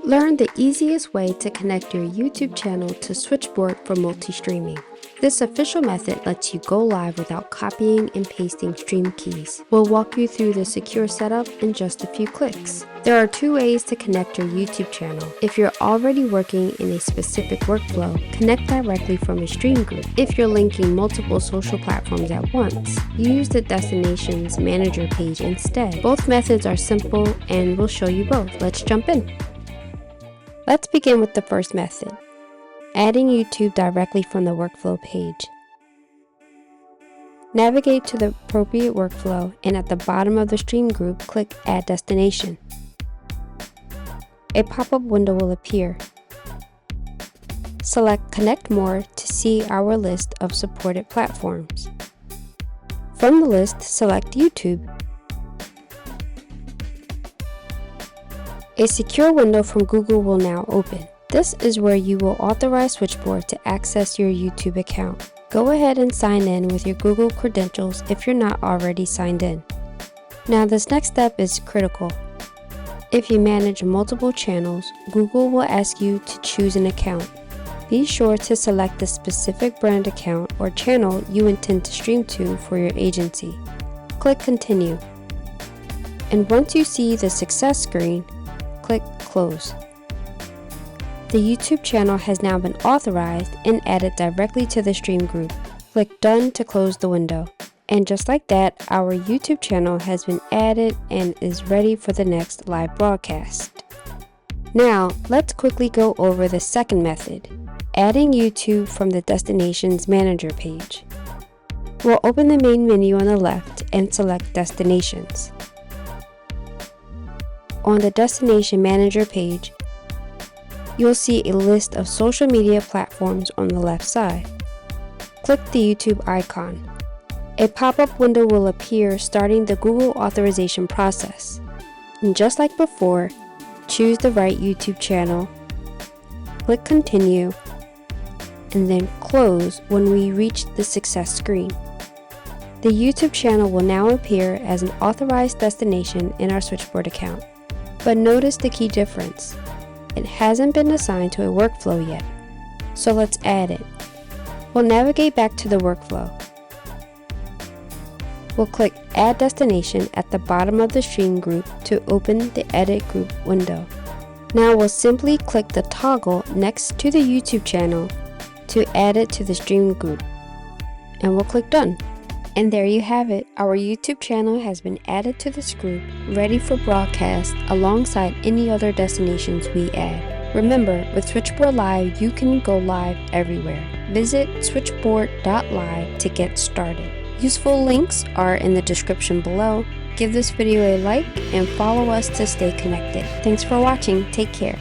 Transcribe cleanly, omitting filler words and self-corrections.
Learn the easiest way to connect your YouTube channel to Switchboard for multi-streaming. This official method lets you go live without copying and pasting stream keys. We'll walk you through the secure setup in just a few clicks. There are 2 ways to connect your YouTube channel. If you're already working in a specific workflow, connect directly from a stream group. If you're linking multiple social platforms at once, use the Destinations Manager page instead. Both methods are simple and we'll show you both. Let's jump in. Let's begin with the first method, adding YouTube directly from the workflow page. Navigate to the appropriate workflow and at the bottom of the stream group, click Add Destination. A pop-up window will appear. Select Connect More to see our list of supported platforms. From the list, select YouTube. A secure window from Google will now open. This is where you will authorize Switchboard to access your YouTube account. Go ahead and sign in with your Google credentials if you're not already signed in. Now this next step is critical. If you manage multiple channels, Google will ask you to choose an account. Be sure to select the specific brand account or channel you intend to stream to for your agency. Click Continue. And once you see the success screen, click Close. The YouTube channel has now been authorized and added directly to the stream group. Click Done to close the window. And just like that, our YouTube channel has been added and is ready for the next live broadcast. Now, let's quickly go over the second method, adding YouTube from the Destinations Manager page. We'll open the main menu on the left and select Destinations. On the Destination Manager page, you'll see a list of social media platforms on the left side. Click the YouTube icon. A pop-up window will appear starting the Google authorization process. And just like before, choose the right YouTube channel, click Continue, and then Close when we reach the success screen. The YouTube channel will now appear as an authorized destination in our Switchboard account. But notice the key difference. It hasn't been assigned to a workflow yet, so let's add it. We'll navigate back to the workflow. We'll click Add Destination at the bottom of the stream group to open the Edit Group window. Now we'll simply click the toggle next to the YouTube channel to add it to the stream group, and we'll click Done. And there you have it, our YouTube channel has been added to this group, ready for broadcast alongside any other destinations we add. Remember, with Switchboard Live, you can go live everywhere. Visit switchboard.live to get started. Useful links are in the description below. Give this video a like and follow us to stay connected. Thanks for watching. Take care.